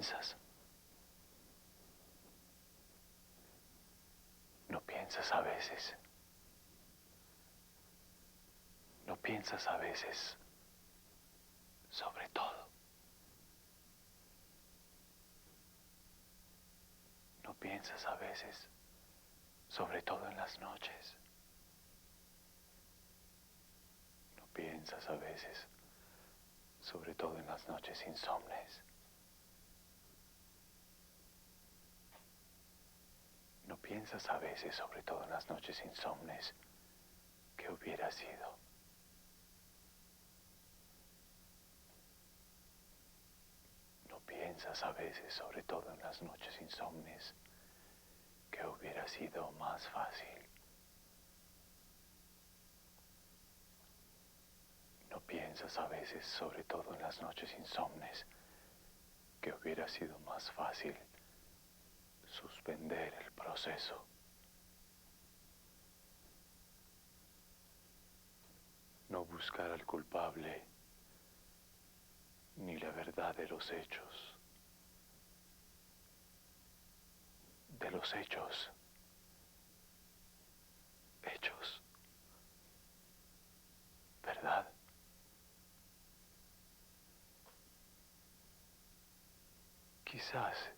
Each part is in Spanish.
piensas? ¿No piensas a veces? ¿No piensas a veces sobre todo? ¿No piensas a veces sobre todo en las noches? ¿No piensas a veces sobre todo en las noches insomnes? ¿No piensas a veces sobre todo en las noches insomnes qué hubiera sido? ¿No piensas a veces sobre todo en las noches insomnes que hubiera sido más fácil? ¿No piensas a veces sobre todo en las noches insomnes que hubiera sido más fácil suspender el proceso? No buscar al culpable ni la verdad de los hechos. De los hechos. Hechos. ¿Verdad? Quizás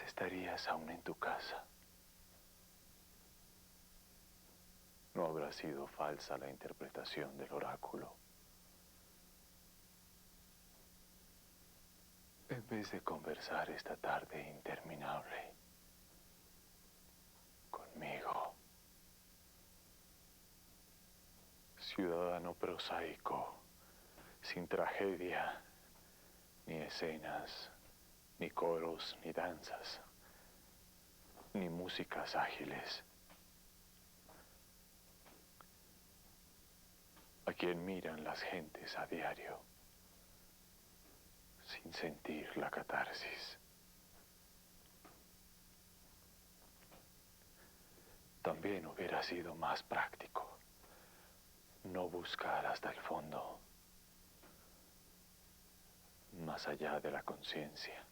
estarías aún en tu casa. No habrá sido falsa la interpretación del oráculo. En vez de conversar esta tarde interminable conmigo, ciudadano prosaico, sin tragedia, ni escenas, ni coros, ni danzas, ni músicas ágiles, a quien miran las gentes a diario, sin sentir la catarsis. También hubiera sido más práctico no buscar hasta el fondo, más allá de la conciencia,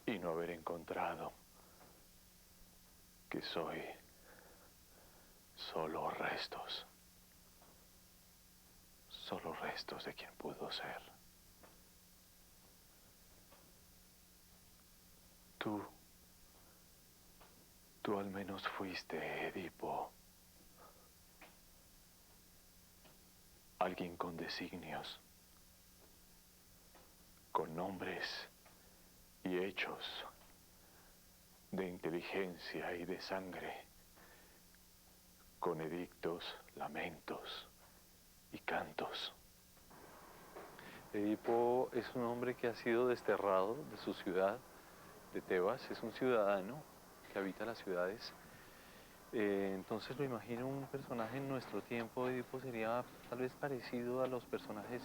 y no haber encontrado que soy solo restos de quien pudo ser. Tú al menos fuiste Edipo, alguien con designios, con nombres y hechos, de inteligencia y de sangre, con edictos, lamentos y cantos. Edipo es un hombre que ha sido desterrado de su ciudad, de Tebas. Es un ciudadano que habita las ciudades. Entonces lo imagino un personaje en nuestro tiempo. Edipo sería tal vez parecido a los personajes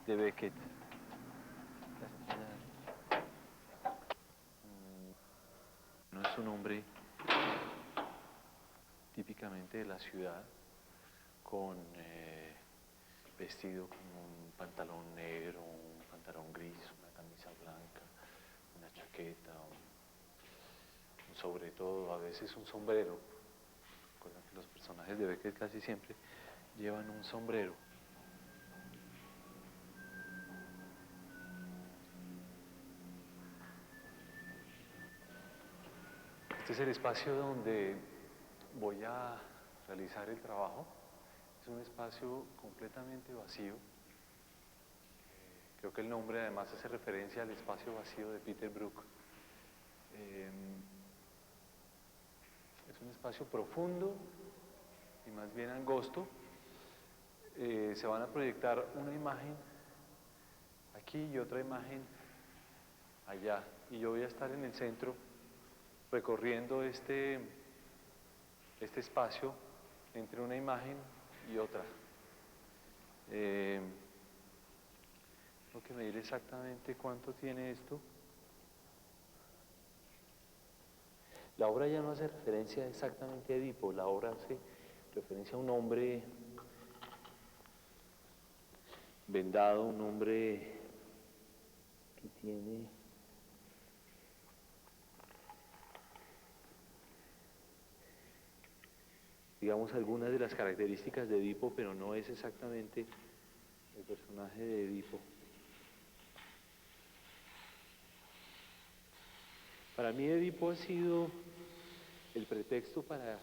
de Beckett. No es un hombre típicamente de la ciudad, con vestido con un pantalón negro, un pantalón gris, una camisa blanca, una chaqueta, sobre todo a veces un sombrero. Recuerda que los personajes de Beckett casi siempre llevan un sombrero. Este es el espacio donde voy a realizar el trabajo. Es un espacio completamente vacío. Creo que el nombre además hace referencia al espacio vacío de Peter Brook. Es un espacio profundo y más bien angosto. Se van a proyectar una imagen aquí y otra imagen allá. Y yo voy a estar en el centro recorriendo este espacio entre una imagen y otra. Tengo que medir exactamente cuánto tiene esto. La obra ya no hace referencia exactamente a Edipo, la obra hace referencia a un hombre vendado, un hombre que tiene digamos algunas de las características de Edipo, pero no es exactamente el personaje de Edipo. Para mí Edipo ha sido el pretexto para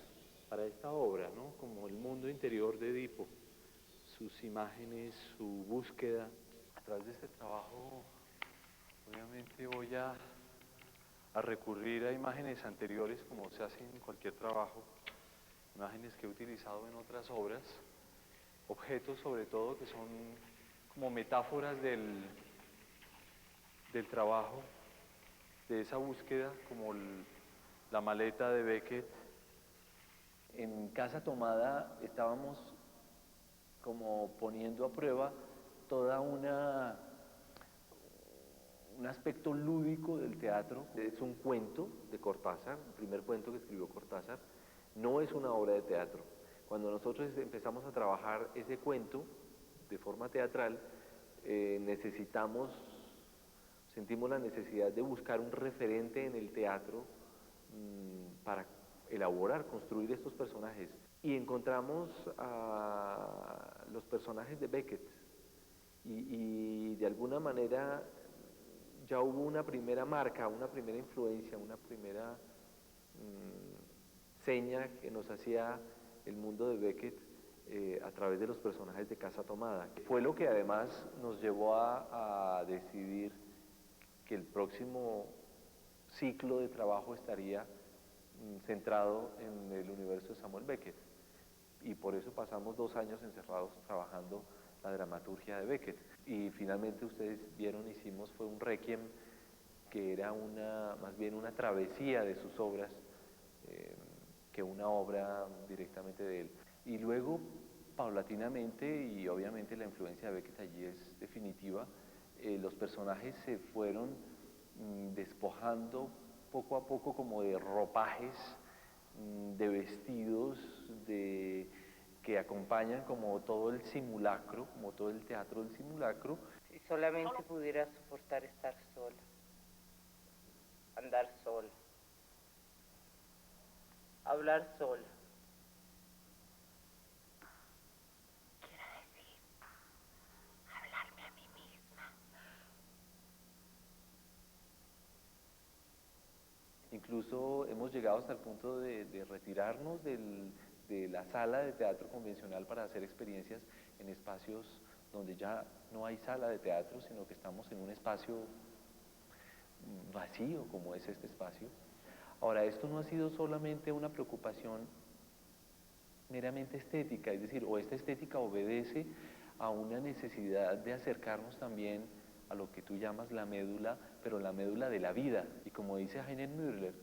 esta obra, ¿no? Como el mundo interior de Edipo, sus imágenes, su búsqueda. A través de este trabajo, obviamente voy a recurrir a imágenes anteriores, como se hace en cualquier trabajo, imágenes que he utilizado en otras obras, objetos sobre todo que son como metáforas del trabajo, de esa búsqueda, como la maleta de Beckett. En Casa Tomada estábamos como poniendo a prueba toda un aspecto lúdico del teatro. Es un cuento de Cortázar, el primer cuento que escribió Cortázar, no es una obra de teatro. Cuando nosotros empezamos a trabajar ese cuento de forma teatral, sentimos la necesidad de buscar un referente en el teatro para elaborar, construir estos personajes. Y encontramos a los personajes de Beckett y de alguna manera ya hubo una primera marca, una primera influencia, una primera seña que nos hacía el mundo de Beckett a través de los personajes de Casa Tomada. Fue lo que además nos llevó a decidir que el próximo ciclo de trabajo estaría centrado en el universo de Samuel Beckett. Y por eso pasamos 2 años encerrados trabajando la dramaturgia de Beckett. Y finalmente ustedes vieron, fue un requiem que era más bien una travesía de sus obras que una obra directamente de él. Y luego, paulatinamente, y obviamente la influencia de Beckett allí es definitiva, los personajes se fueron despojando poco a poco como de ropajes, de vestidos, que acompañan como todo el simulacro, como todo el teatro del simulacro. Si solamente pudiera soportar estar sola, andar sola, hablar sola. Quiero decir, hablarme a mí misma. Incluso hemos llegado hasta el punto de retirarnos de la sala de teatro convencional para hacer experiencias en espacios donde ya no hay sala de teatro, sino que estamos en un espacio vacío como es este espacio. Ahora, esto no ha sido solamente una preocupación meramente estética, es decir, o esta estética obedece a una necesidad de acercarnos también a lo que tú llamas la médula, pero la médula de la vida. Y como dice Heiner Müller,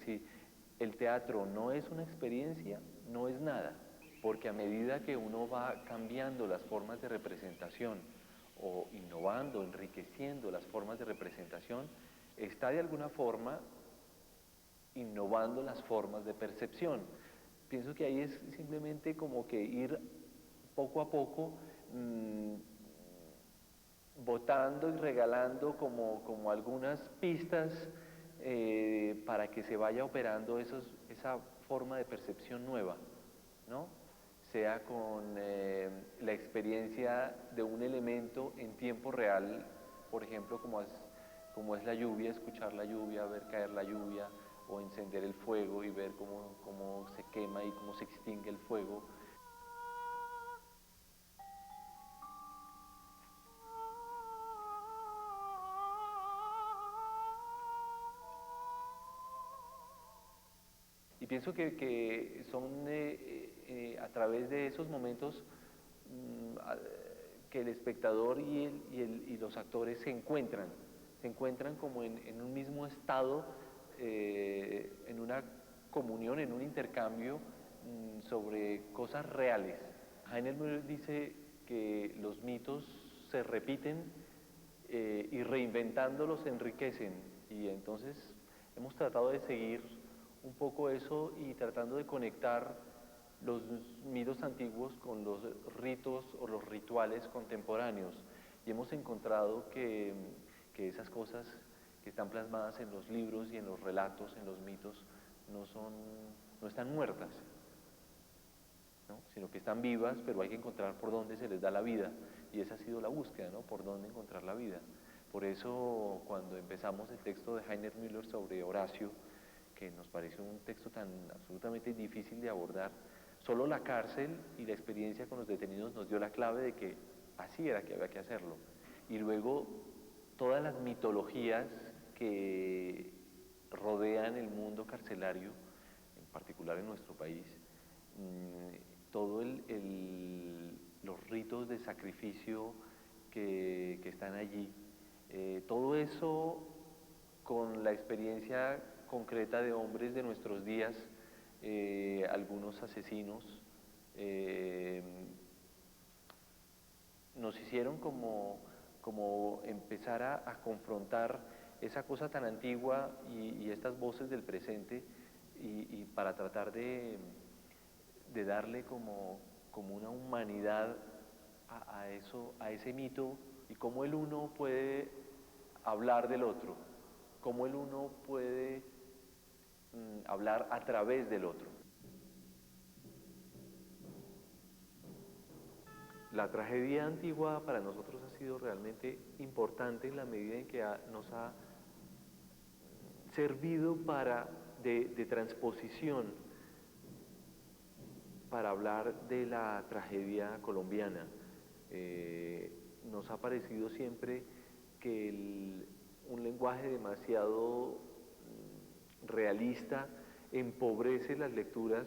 si el teatro no es una experiencia, no es nada, porque a medida que uno va cambiando las formas de representación o innovando, enriqueciendo las formas de representación, está de alguna forma innovando las formas de percepción. Pienso que ahí es simplemente como que ir poco a poco botando y regalando como algunas pistas para que se vaya operando esa forma de percepción nueva, ¿no? Sea con la experiencia de un elemento en tiempo real, por ejemplo, como es la lluvia, escuchar la lluvia, ver caer la lluvia, o encender el fuego y ver cómo se quema y cómo se extingue el fuego. Y pienso que son a través de esos momentos que el espectador y los actores se encuentran como en un mismo estado, en una comunión, en un intercambio sobre cosas reales. Heiner Müller dice que los mitos se repiten y reinventándolos se enriquecen, y entonces hemos tratado de seguir un poco eso y tratando de conectar los mitos antiguos con los ritos o los rituales contemporáneos y hemos encontrado que esas cosas que están plasmadas en los libros y en los relatos, en los mitos, no están muertas, ¿no? Sino que están vivas, pero hay que encontrar por dónde se les da la vida, y esa ha sido la búsqueda, ¿no? Por dónde encontrar la vida. Por eso cuando empezamos el texto de Heiner Müller sobre Horacio, que nos pareció un texto tan absolutamente difícil de abordar, solo la cárcel y la experiencia con los detenidos nos dio la clave de que así era que había que hacerlo. Y luego todas las mitologías que rodean el mundo carcelario, en particular en nuestro país, todos los ritos de sacrificio que están allí, todo eso con la experiencia concreta de hombres de nuestros días, algunos asesinos, nos hicieron como empezar a confrontar esa cosa tan antigua y estas voces del presente y para tratar de darle como una humanidad a eso, a ese mito y cómo el uno puede hablar del otro, cómo el uno puede hablar a través del otro. La tragedia antigua para nosotros ha sido realmente importante en la medida en que nos ha servido de transposición para hablar de la tragedia colombiana. Nos ha parecido siempre que un lenguaje demasiado realista empobrece las lecturas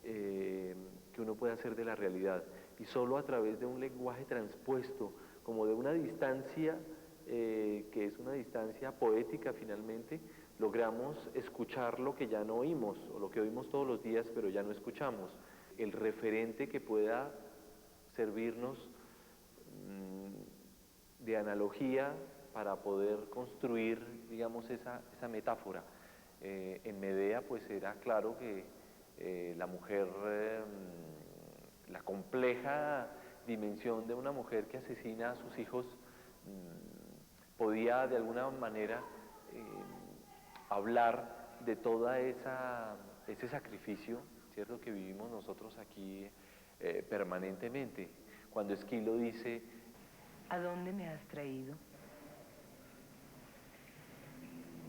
que uno puede hacer de la realidad, y solo a través de un lenguaje transpuesto, como de una distancia que es una distancia poética finalmente, logramos escuchar lo que ya no oímos, o lo que oímos todos los días pero ya no escuchamos, el referente que pueda servirnos de analogía para poder construir, digamos, esa metáfora. En Medea pues era claro que la mujer, la compleja dimensión de una mujer que asesina a sus hijos, podía de alguna manera hablar de toda ese sacrificio, ¿cierto?, que vivimos nosotros aquí permanentemente. Cuando Esquilo dice: ¿a dónde me has traído?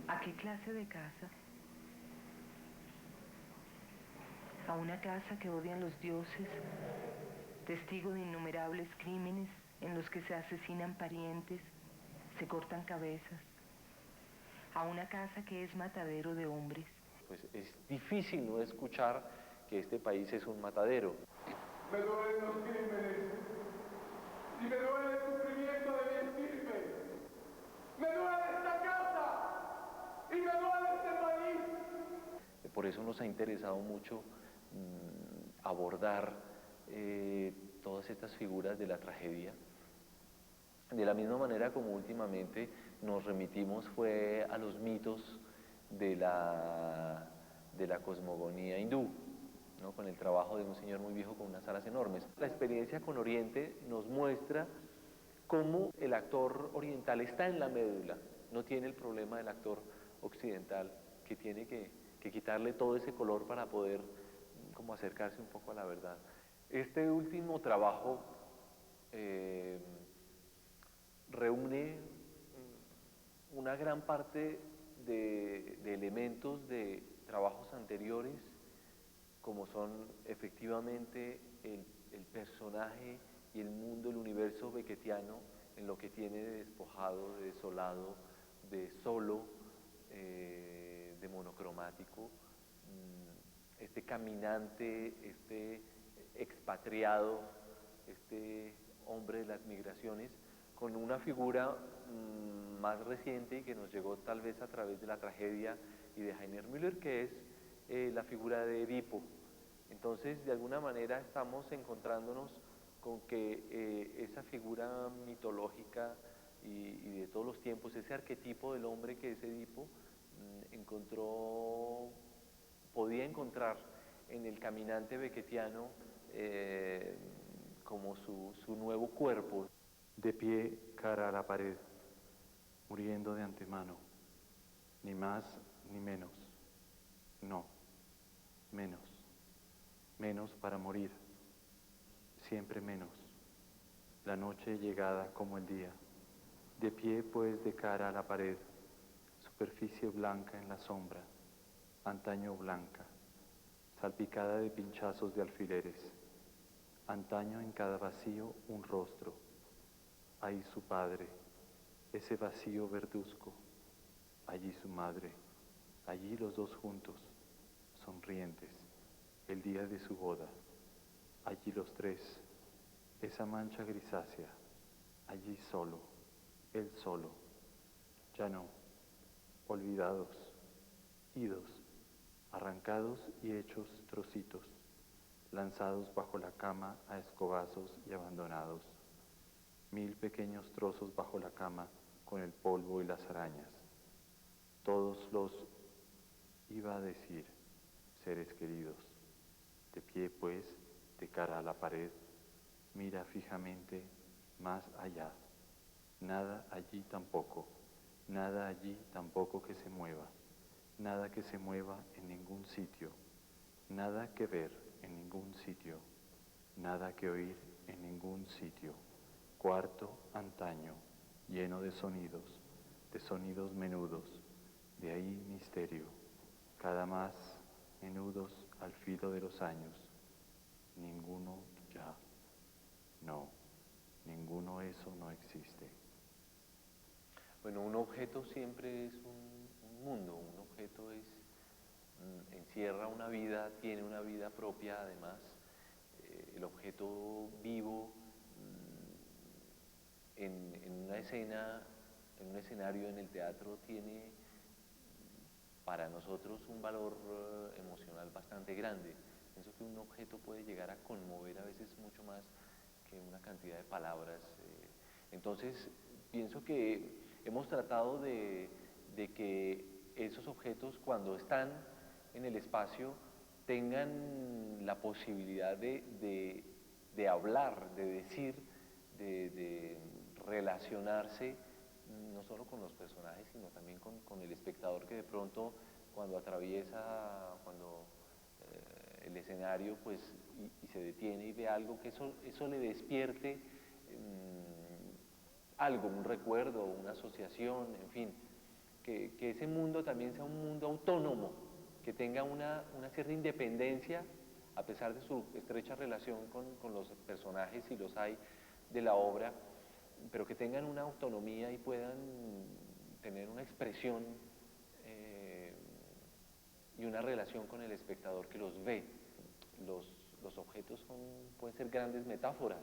¿A qué clase de casa? A una casa que odian los dioses, testigo de innumerables crímenes en los que se asesinan parientes, se cortan cabezas. A una casa que es matadero de hombres. Pues es difícil no escuchar que este país es un matadero. Me duelen los crímenes y me duele el sufrimiento de mi estirpe. Me duele esta casa y me duele este país. Por eso nos ha interesado mucho abordar todas estas figuras de la tragedia. De la misma manera como últimamente nos remitimos fue a los mitos de la cosmogonía hindú, ¿no?, con el trabajo de un señor muy viejo con unas alas enormes. La experiencia con Oriente nos muestra cómo el actor oriental está en la médula, no tiene el problema del actor occidental, que tiene que quitarle todo ese color para poder como acercarse un poco a la verdad. Este último trabajo reúne una gran parte de elementos de trabajos anteriores, como son efectivamente el personaje y el mundo, el universo beckettiano, en lo que tiene de despojado, de desolado, de solo, de monocromático, este caminante, este expatriado, este hombre de las migraciones, con una figura más reciente y que nos llegó tal vez a través de la tragedia y de Heiner Müller, que es la figura de Edipo. Entonces, de alguna manera estamos encontrándonos con que esa figura mitológica y de todos los tiempos, ese arquetipo del hombre que es Edipo, podía encontrar en el caminante beckettiano como su nuevo cuerpo. De pie cara a la pared, muriendo de antemano, ni más ni menos, no, menos, menos para morir, siempre menos, la noche llegada como el día, de pie pues de cara a la pared, superficie blanca en la sombra, antaño blanca, salpicada de pinchazos de alfileres, antaño en cada vacío un rostro, ahí su padre, ese vacío verduzco, allí su madre, allí los dos juntos, sonrientes, el día de su boda, allí los tres, esa mancha grisácea, allí solo, él solo, ya no, olvidados, idos, arrancados y hechos trocitos, lanzados bajo la cama a escobazos y abandonados. 1000 pequeños trozos bajo la cama con el polvo y las arañas. Todos los, iba a decir, seres queridos. De pie pues, de cara a la pared, mira fijamente más allá. Nada allí tampoco, nada allí tampoco que se mueva, nada que se mueva en ningún sitio, nada que ver en ningún sitio, nada que oír en ningún sitio. Cuarto antaño, lleno de sonidos menudos, de ahí misterio, cada más menudos al filo de los años. Ninguno ya, no, ninguno eso no existe. Bueno, un objeto siempre es un mundo, un objeto encierra una vida, tiene una vida propia además. El objeto vivo en una escena, en un escenario en el teatro tiene para nosotros un valor emocional bastante grande. Pienso que un objeto puede llegar a conmover a veces mucho más que una cantidad de palabras. Entonces, pienso que hemos tratado de que esos objetos, cuando están en el espacio, tengan la posibilidad de hablar, de decir, de relacionarse, no solo con los personajes, sino también con el espectador que de pronto cuando atraviesa, el escenario, pues, y se detiene y ve algo, que eso le despierte algo, un recuerdo, una asociación, en fin, que ese mundo también sea un mundo autónomo, que tenga una cierta independencia, a pesar de su estrecha relación con los personajes, si los hay, de la obra, pero que tengan una autonomía y puedan tener una expresión y una relación con el espectador que los ve. Los objetos pueden ser grandes metáforas.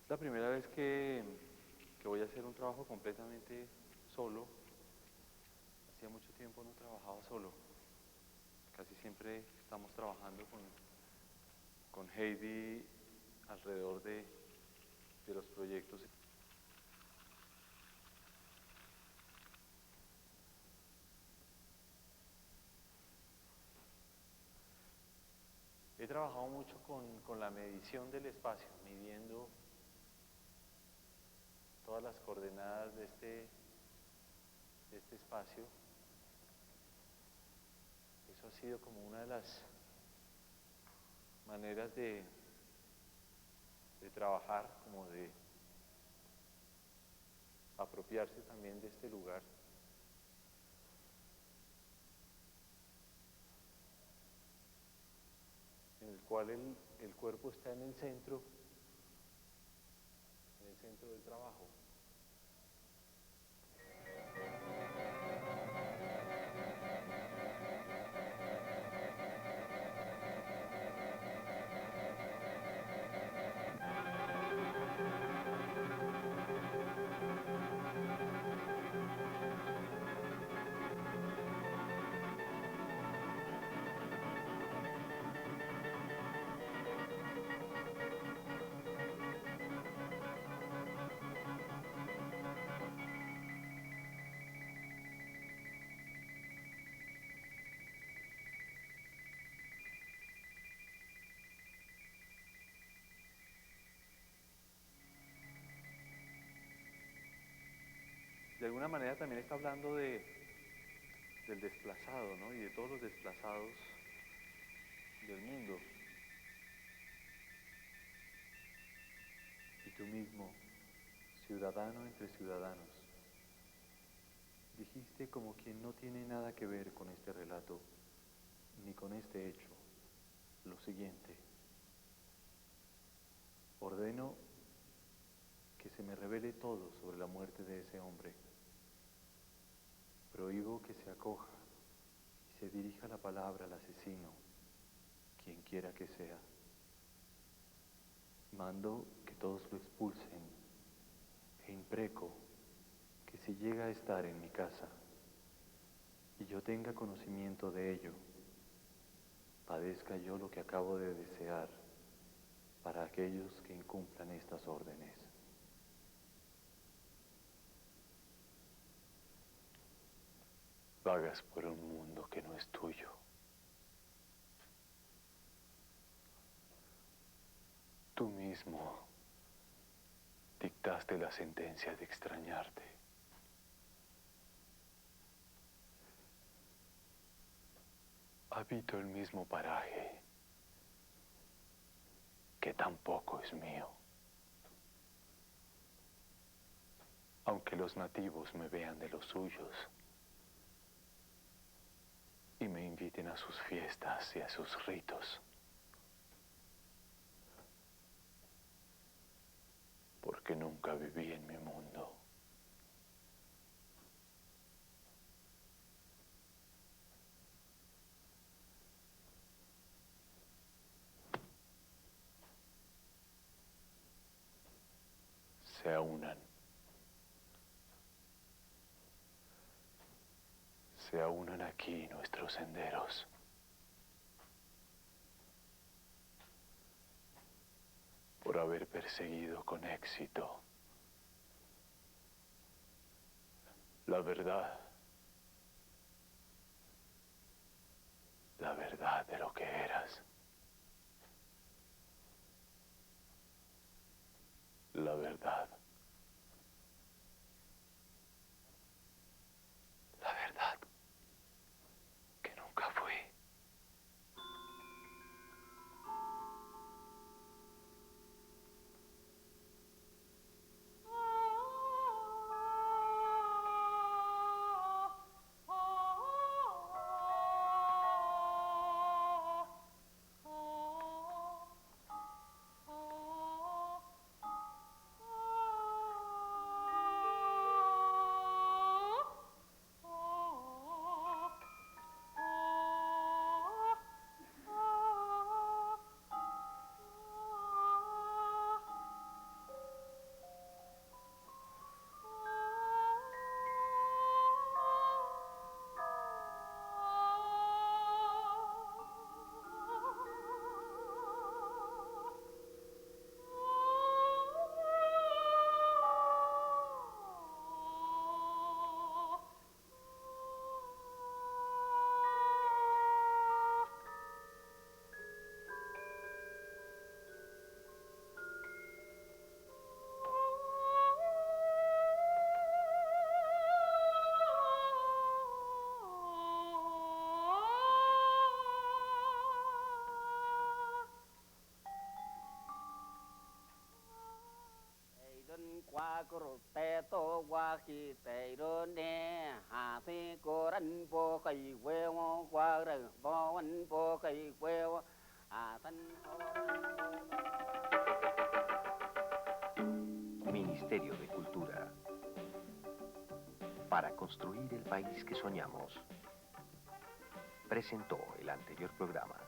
Es la primera vez que voy a hacer un trabajo completamente solo. Hacía mucho tiempo no trabajaba solo. Casi siempre estamos trabajando con Heidi alrededor de los proyectos. He trabajado mucho con la medición del espacio, midiendo todas las coordenadas de este espacio. Eso ha sido como una de las maneras de trabajar, como de apropiarse también de este lugar. En el cual el cuerpo está en el centro del trabajo. de alguna manera también está hablando del desplazado, ¿no? Y de todos los desplazados del mundo. Y tú mismo, ciudadano entre ciudadanos, dijiste como quien no tiene nada que ver con este relato, ni con este hecho, lo siguiente: ordeno que se me revele todo sobre la muerte de ese hombre. Prohíbo que se acoja y se dirija la palabra al asesino, quien quiera que sea. Mando que todos lo expulsen e impreco que si llega a estar en mi casa y yo tenga conocimiento de ello, padezca yo lo que acabo de desear para aquellos que incumplan estas órdenes. Vagas por un mundo que no es tuyo. Tú mismo dictaste la sentencia de extrañarte. Habito el mismo paraje que tampoco es mío. Aunque los nativos me vean de los suyos y me inviten a sus fiestas y a sus ritos. Porque nunca viví en mi mundo. Se aunan. Se aunan aquí nuestros senderos. Por haber perseguido con éxito la verdad de lo que eras, la verdad que nunca fui. qua cổ tè tô qua khi tè đơn nè hà thế cô rắn vô cây quê qua rồi vô anh vô cây quê à thân Ministerio de Cultura. Para construir el país que soñamos. Presentó el anterior programa.